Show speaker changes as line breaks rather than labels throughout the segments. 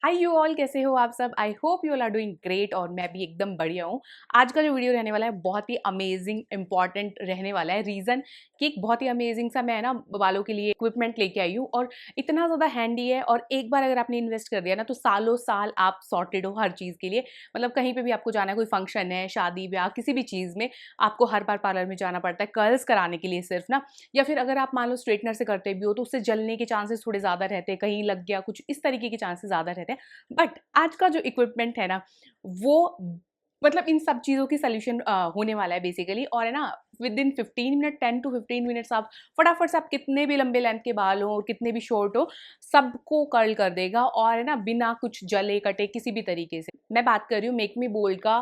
Hi you all, कैसे हो आप सब। I hope you all are doing great और मैं भी एकदम बढ़िया हूँ। आज का जो वीडियो रहने वाला है बहुत ही अमेजिंग इंपॉर्टेंट रहने वाला है। रीज़न कि एक बहुत ही अमेजिंग सा मैं ना बालों के लिए इक्विपमेंट लेके आई हूँ और इतना ज़्यादा हैंडी है और एक बार अगर आपने इन्वेस्ट कर दिया ना तो सालों साल आप सॉर्टेड हो हर चीज़ के लिए। मतलब कहीं पर भी आपको जाना है, कोई फंक्शन है, शादी ब्याह, किसी भी चीज़ में आपको हर बार पार्लर में जाना पड़ता है कर्ल्स कराने के लिए सिर्फ ना, या फिर अगर आप मान लो स्ट्रेटनर से करते भी हो तो उससे जलने के चांसेस थोड़े ज़्यादा रहते हैं, कहीं लग गया कुछ, इस तरीके के चांसेस ज़्यादा रहते हैं। बट आज का जो इक्विपमेंट है ना वो मतलब इन सब चीज़ों की सोल्यूशन होने वाला है बेसिकली। और है ना, with in 15 minute, 10 to 15 minutes आप फटाफट से, आप कितने भी लंबे लेंथ के बाल हो और कितने भी शॉर्ट हो, सबको कर्ल कर देगा। और है ना, बिना कुछ जले कटे किसी भी तरीके से। मैं बात कर रही हूँ मेक मी बोल्ड का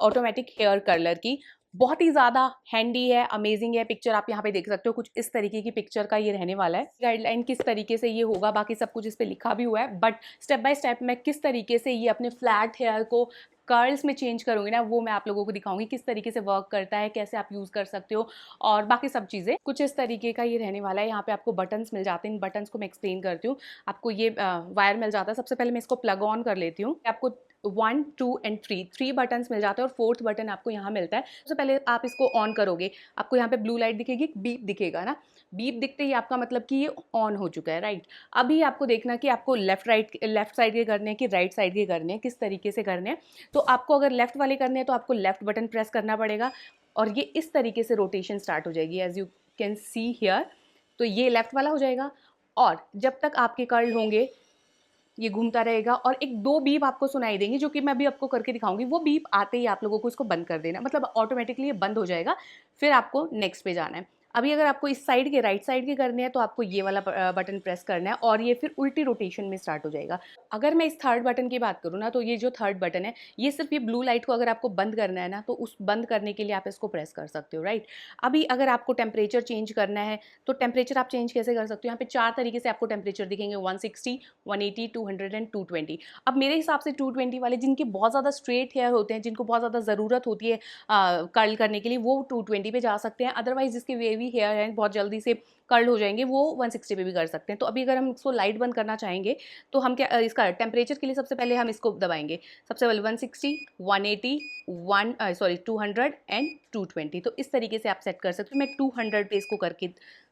ऑटोमेटिक हेयर कर्लर की। बहुत ही ज़्यादा हैंडी है, अमेजिंग है। पिक्चर आप यहाँ पे देख सकते हो, कुछ इस तरीके की पिक्चर का ये रहने वाला है। गाइडलाइन किस तरीके से ये होगा, बाकी सब कुछ इस पे लिखा भी हुआ है, बट स्टेप बाय स्टेप मैं किस तरीके से ये अपने फ्लैट हेयर को कर्ल्स में चेंज करूंगी ना, वो मैं आप लोगों को दिखाऊंगी किस तरीके से वर्क करता है, कैसे आप यूज़ कर सकते हो और बाकी सब चीज़ें। कुछ इस तरीके का ये रहने वाला है। यहाँ पे आपको बटन्स मिल जाते हैं, इन बटन्स को मैं एक्सप्लेन करती हूँ। आपको ये वायर मिल जाता है। सबसे पहले मैं इसको प्लग ऑन कर लेती हूँ। आपको 1, 2 एंड 3 बटन्स मिल जाते हैं और फोर्थ बटन आपको यहाँ मिलता है। सबसे पहले आप इसको ऑन करोगे, आपको यहाँ पे ब्लू लाइट दिखेगी, बीप दिखेगा ना। बीप दिखते ही आपका मतलब कि ये ऑन हो चुका है, राइट। अभी आपको देखना कि आपको लेफ्ट साइड के करने हैं कि राइट साइड के करने हैं, किस तरीके से करने हैं। तो आपको अगर लेफ्ट वाले करने हैं तो आपको लेफ्ट बटन प्रेस करना पड़ेगा और ये इस तरीके से रोटेशन स्टार्ट हो जाएगी, as you can see here. तो ये लेफ्ट वाला हो जाएगा और जब तक आपके कर्ल होंगे ये घूमता रहेगा और एक दो बीप आपको सुनाई देंगे, जो कि मैं अभी आपको करके दिखाऊंगी। वो बीप आते ही आप लोगों को इसको बंद कर देना, मतलब ऑटोमेटिकली ये बंद हो जाएगा। फिर आपको नेक्स्ट पे जाना है। अभी अगर आपको इस साइड के, राइट साइड के करने हैं तो आपको ये वाला बटन प्रेस करना है और ये फिर उल्टी रोटेशन में स्टार्ट हो जाएगा। अगर मैं इस थर्ड बटन की बात करूँ ना, तो ये जो थर्ड बटन है, ये सिर्फ ये ब्लू लाइट को अगर आपको बंद करना है ना, तो उस बंद करने के लिए आप इसको प्रेस कर सकते हो, राइट। अभी अगर आपको टेम्परेचर चेंज करना है तो टेम्परेचर आप चेंज कैसे कर सकते हो। यहाँ पे 4 तरीके से आपको टेम्परेचर दिखेंगे, 160, 180, 200 एंड 220। अब मेरे हिसाब से 220 वाले, जिनके बहुत ज़्यादा स्ट्रेट हेयर होते हैं, जिनको बहुत ज़्यादा ज़रूरत होती है कर्ल करने के लिए, वो 220 पे जा सकते हैं। अदरवाइज जिसके वेवी हेयर हैं, बहुत जल्दी से कर्ल हो जाएंगे, वो 160 पे भी कर सकते हैं। तो अभी अगर हम इसको लाइट बंद करना चाहेंगे तो हम क्या, इसका टेम्परेचर के लिए सबसे पहले हम इसको दबाएंगे। सबसे पहले 160, 180, 200 एंड 220। तो इस तरीके से आप सेट कर सकते हो। मैं 200 पे इसको करके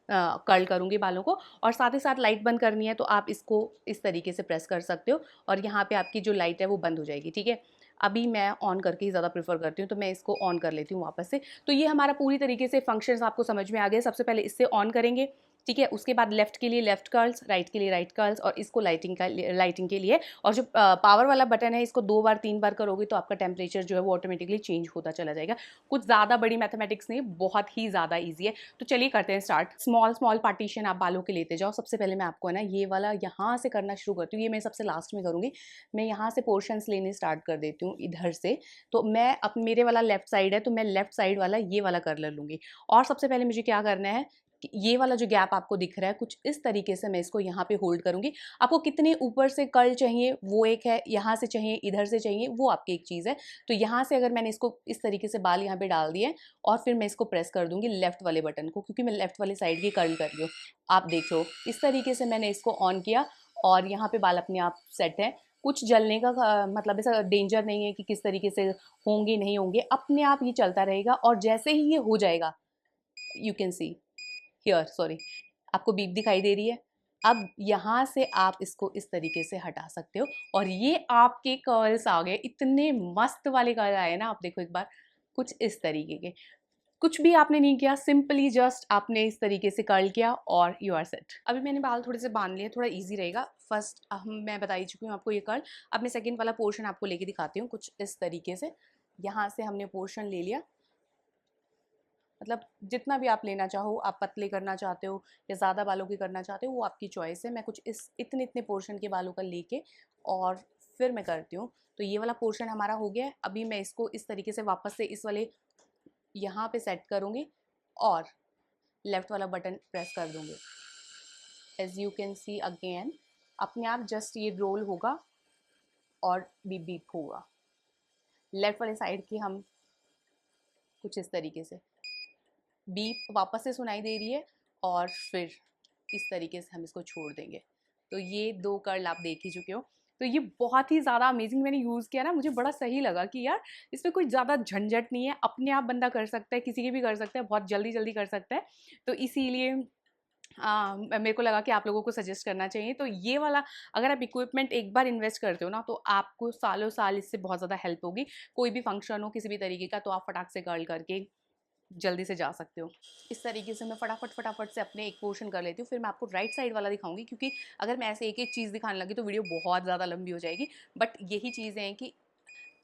कर्ल करूँगी बालों को। और साथ ही साथ लाइट बंद करनी है तो आप इसको इस तरीके से प्रेस कर सकते हो और यहाँ पे आपकी जो लाइट है वो बंद हो जाएगी, ठीक है। अभी मैं ऑन करके ही ज़्यादा प्रेफर करती हूँ, तो मैं इसको ऑन कर लेती हूँ वापस से। तो ये हमारा पूरी तरीके से फंक्शंस आपको समझ में आ गए। सबसे पहले इससे ऑन करेंगे, ठीक है। उसके बाद लेफ्ट के लिए लेफ्ट कर्ल्स, राइट के लिए राइट कर्ल्स और इसको लाइटिंग के लिए। और जो पावर वाला बटन है, इसको 2 बार 3 बार करोगे तो आपका टेम्परेचर जो है वो ऑटोमेटिकली चेंज होता चला जाएगा। कुछ ज़्यादा बड़ी मैथमेटिक्स नहीं, बहुत ही ज़्यादा ईजी है। तो चलिए करते हैं स्टार्ट। स्मॉल स्मॉल पार्टीशन आप बालों के लेते जाओ। सबसे पहले मैं आपको है ना ये वाला यहाँ से करना शुरू करती हूँ। ये मैं सबसे लास्ट में करूँगी। मैं यहाँ से पोर्शंस लेने स्टार्ट कर देती हूँ इधर से। तो मैं अब मेरे वाला लेफ्ट साइड है तो मैं लेफ्ट साइड वाला ये वाला कर लूँगी। और सबसे पहले मुझे क्या करना है कि ये वाला जो गैप आपको दिख रहा है, कुछ इस तरीके से मैं इसको यहाँ पे होल्ड करूँगी। आपको कितने ऊपर से कर्ल चाहिए वो एक है, यहाँ से चाहिए, इधर से चाहिए, वो आपकी एक चीज़ है। तो यहाँ से अगर मैंने इसको इस तरीके से बाल यहाँ पे डाल दिए और फिर मैं इसको प्रेस कर दूंगी लेफ्ट वाले बटन को, क्योंकि मैं लेफ्ट वाले साइड की कर्ल कर रही हूँ। आप देख लो इस तरीके से मैंने इसको ऑन किया और यहाँ पे बाल अपने आप सेट है। कुछ जलने का मतलब ऐसा डेंजर नहीं है कि किस तरीके से होंगे नहीं होंगे, अपने आप ये चलता रहेगा। और जैसे ही ये हो जाएगा, you can see here, sorry, आपको बीप दिखाई दे रही है। अब यहाँ से आप इसको इस तरीके से हटा सकते हो और ये आपके कर्ल्स आ गए। इतने मस्त वाले कर्ल आए ना, आप देखो एक बार, कुछ इस तरीके के। कुछ भी आपने नहीं किया, सिंपली जस्ट आपने इस तरीके से कर्ल किया और यू आर सेट। अभी मैंने बाल थोड़े से बांध लिए, थोड़ा इजी रहेगा। फर्स्ट हम मैं बता ही चुकी हूँ आपको ये कर्ल। अब मैं सेकंड वाला पोर्शन आपको लेके दिखाती हूँ कुछ इस तरीके से। यहाँ से हमने पोर्शन ले लिया, मतलब जितना भी आप लेना चाहो, आप पतले करना चाहते हो या ज़्यादा बालों की करना चाहते हो, वो आपकी चॉइस है। मैं कुछ इस इतने इतने पोर्शन के बालों का लेके और फिर मैं करती हूँ। तो ये वाला पोर्शन हमारा हो गया है। अभी मैं इसको इस तरीके से वापस से इस वाले यहाँ पे सेट करूँगी और लेफ्ट वाला बटन प्रेस कर दूँगी। As you can see again, अपने आप जस्ट ये रोल होगा और बीप बीप होगा। लेफ्ट वाले साइड की हम कुछ इस तरीके से बीप वापस से सुनाई दे रही है और फिर इस तरीके से हम इसको छोड़ देंगे। तो ये 2 कर्ल आप देख ही चुके हो। तो ये बहुत ही ज़्यादा अमेजिंग मैंने यूज़ किया ना, मुझे बड़ा सही लगा कि यार इसमें कोई ज़्यादा झंझट नहीं है, अपने आप बंदा कर सकता है, किसी के भी कर सकता है, बहुत जल्दी जल्दी कर सकता है। तो इसीलिए मेरे को लगा कि आप लोगों को सजेस्ट करना चाहिए। तो ये वाला अगर आप इक्विपमेंट एक बार इन्वेस्ट करते हो ना, तो आपको सालों साल इससे बहुत ज़्यादा हेल्प होगी। कोई भी फंक्शन हो किसी भी तरीके का, तो आप फटाक से कर्ल करके जल्दी से जा सकते हो। इस तरीके से मैं फटाफट से अपने एक पोर्शन कर लेती हूँ, फिर मैं आपको राइट साइड वाला दिखाऊंगी, क्योंकि अगर मैं ऐसे एक एक चीज़ दिखाने लगी तो वीडियो बहुत ज़्यादा लंबी हो जाएगी। बट यही चीज़ें हैं कि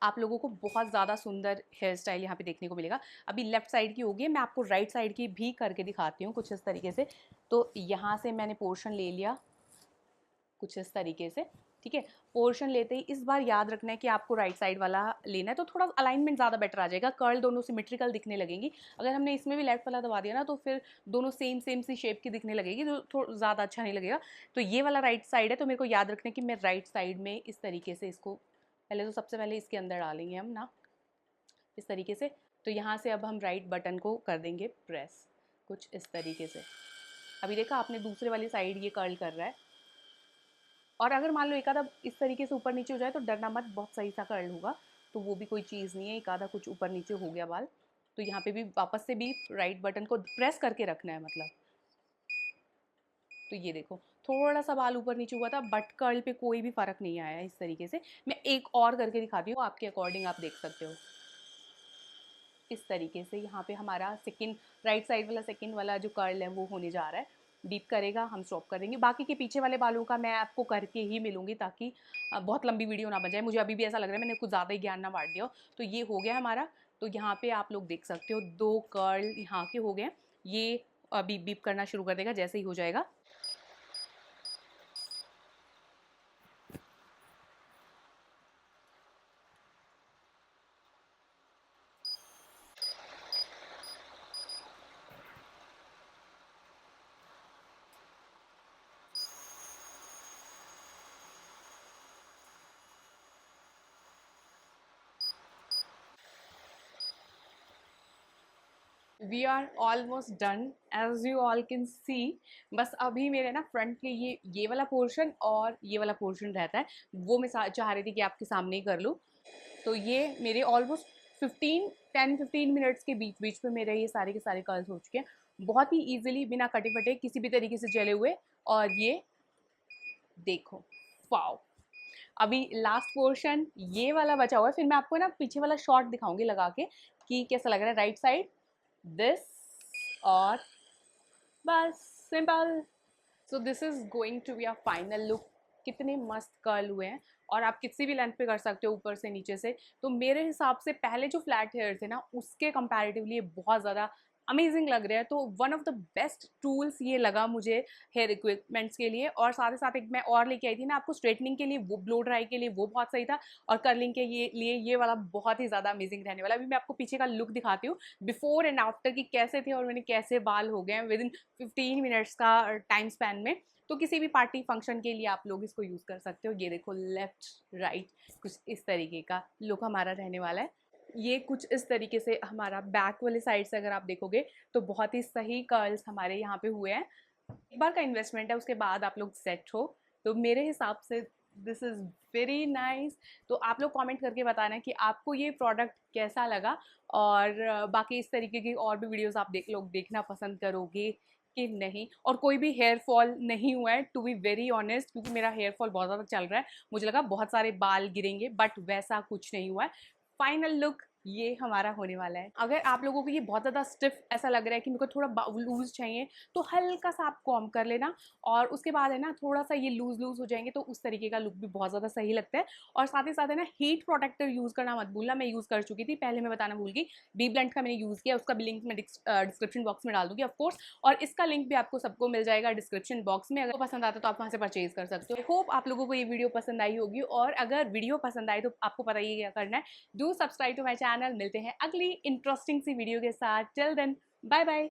आप लोगों को बहुत ज़्यादा सुंदर हेयर स्टाइल यहाँ पे देखने को मिलेगा। अभी लेफ्ट साइड की होगी, मैं आपको राइट साइड की भी करके दिखाती हूँ कुछ इस तरीके से। तो यहाँ से मैंने पोर्शन ले लिया कुछ इस तरीके से, ठीक है। पोर्शन लेते ही इस बार याद रखना है कि आपको राइट साइड वाला लेना है, तो थोड़ा अलाइनमेंट ज़्यादा बेटर आ जाएगा, कर्ल दोनों सिमेट्रिकल दिखने लगेंगी। अगर हमने इसमें भी लेफ्ट वाला दबा दिया ना, तो फिर दोनों सेम सेम सी शेप की दिखने लगेगी, तो थोड़ा ज़्यादा अच्छा नहीं लगेगा। तो ये वाला राइट साइड है, तो मेरे को याद रखना है कि मैं राइट साइड में इस तरीके से इसको पहले, तो सबसे पहले इसके अंदर डालेंगे हम ना, इस तरीके से। तो यहाँ से अब हम राइट बटन को कर देंगे प्रेस कुछ इस तरीके से। अभी देखा आपने, दूसरे वाली साइड ये कर्ल कर रहा है। और अगर मान लो एक आधा इस तरीके से ऊपर नीचे हो जाए तो डरना मत, बहुत सही सा कर्ल होगा, तो वो भी कोई चीज़ नहीं है। एक आधा कुछ ऊपर नीचे हो गया बाल, तो यहाँ पे भी वापस से भी राइट बटन को प्रेस करके रखना है मतलब। तो ये देखो थोड़ा सा बाल ऊपर नीचे हुआ था, बट कर्ल पे कोई भी फर्क नहीं आया। इस तरीके से मैं एक और करके दिखाती हूँ, आपके अकॉर्डिंग आप देख सकते हो। इस तरीके से यहाँ पे हमारा सेकंड राइट साइड वाला सेकंड वाला जो कर्ल है वो होने जा रहा है। डीप करेगा, हम स्टॉप कर देंगे। बाकी के पीछे वाले बालों का मैं आपको करके ही मिलूंगी, ताकि बहुत लंबी वीडियो ना बन जाए। मुझे अभी भी ऐसा लग रहा है मैंने कुछ ज़्यादा ही ज्ञान ना बांट दिया हो। तो ये हो गया हमारा। तो यहाँ पे आप लोग देख सकते हो 2 कर्ल यहाँ के हो गए। ये बीप बीप करना शुरू कर देगा जैसे ही हो जाएगा। We are almost done, as you all can see. बस अभी मेरे ना फ्रंट के ये वाला पोर्शन और ये वाला पोर्शन रहता है, वो मैं चाह रही थी कि आपके सामने ही कर लूँ। तो ये मेरे ऑलमोस्ट 10-15 मिनट्स के बीच बीच में मेरे ये सारे के सारे कर्ल्स हो चुके हैं, बहुत ही ईजिली, बिना कटे फटे किसी भी तरीके से जले हुए। और ये देखो, वाओ। अभी लास्ट पोर्शन ये वाला बचा हुआ है, फिर मैं आपको ना पीछे वाला शॉट दिखाऊंगी लगा के कि कैसा लग रहा है। राइट साइड दिस, और बस simple. So this is going to be a final look. कितने मस्त कर्ल हुए हैं, और आप किसी भी लेंथ पे कर सकते हो, ऊपर से नीचे से। तो मेरे हिसाब से पहले जो फ्लैट हेयर थे ना, उसके कंपैरेटिवली बहुत ज़्यादा अमेजिंग लग रहे हैं। तो one of the best tools ये लगा मुझे हेयर इक्विपमेंट्स के लिए। और साथ ही साथ एक मैं और लेके आई थी ना आपको स्ट्रेटनिंग के लिए, वो ब्लो ड्राई के लिए वो बहुत सही था, और कर्लिंग के लिए ये वाला बहुत ही ज़्यादा अमेजिंग रहने वाला। अभी मैं आपको पीछे का लुक दिखाती हूँ, बिफोर एंड आफ्टर की कैसे थे और मैंने कैसे बाल हो गए विद इन 15 मिनट्स का टाइम स्पैन में। तो किसी भी पार्टी फंक्शन के लिए आप लोग इसको यूज़ कर सकते हो। ये देखो लेफ्ट राइट कुछ इस तरीके का लुक हमारा रहने वाला है। ये कुछ इस तरीके से हमारा बैक वाले साइड से अगर आप देखोगे तो बहुत ही सही कर्ल्स हमारे यहाँ पे हुए हैं। एक बार का इन्वेस्टमेंट है, उसके बाद आप लोग सेट हो। तो मेरे हिसाब से दिस इज़ वेरी नाइस। तो आप लोग कमेंट करके बताना कि आपको ये प्रोडक्ट कैसा लगा, और बाकी इस तरीके की और भी वीडियोस आप लोग देखना पसंद करोगे कि नहीं। और कोई भी हेयर फॉल नहीं हुआ है, टू बी वेरी ऑनेस्ट, क्योंकि मेरा हेयर फॉल बहुत ज़्यादा चल रहा है, मुझे लगा बहुत सारे बाल गिरेंगे, बट वैसा कुछ नहीं हुआ है। फाइनल लुक ये हमारा होने वाला है। अगर आप लोगों को ये बहुत ज़्यादा स्टिफ ऐसा लग रहा है कि मेरे को थोड़ा लूज चाहिए, तो हल्का सा आप कॉम कर लेना, और उसके बाद है ना थोड़ा सा ये लूज लूज हो जाएंगे, तो उस तरीके का लुक भी बहुत ज़्यादा सही लगता है। और साथ ही साथ है ना हीट प्रोटेक्टर यूज़ करना मत भूलना। मैं यूज़ कर चुकी थी पहले, मैं बताना भूल गई। बी ब्लेंड का मैंने यूज़ किया, उसका भी लिंक मैं डिस्क्रिप्शन बॉक्स में डाल दूंगी ऑफकोर्स, और इसका लिंक भी आपको सबको मिल जाएगा डिस्क्रिप्शन बॉक्स में। अगर पसंद आता तो आप वहाँ से परचेज कर सकते हो। होप आप लोगों को ये वीडियो पसंद आई होगी, और अगर वीडियो पसंद आई तो आपको पता ही क्या करना है, do subscribe to my channel. मिलते हैं अगली इंटरेस्टिंग सी वीडियो के साथ। Till then bye bye.